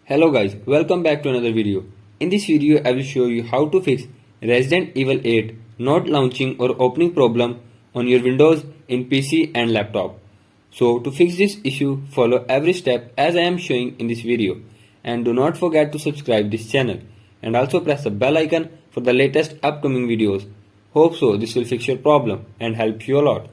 Hello guys, welcome back to another video. In this video I will show you how to fix Resident Evil 8 not launching or opening problem on your Windows in PC and laptop. So to fix this issue, follow every step as I am showing in this video, and do not forget to subscribe this channel and also press the bell icon for the latest upcoming videos. Hope so this will fix your problem and help you a lot.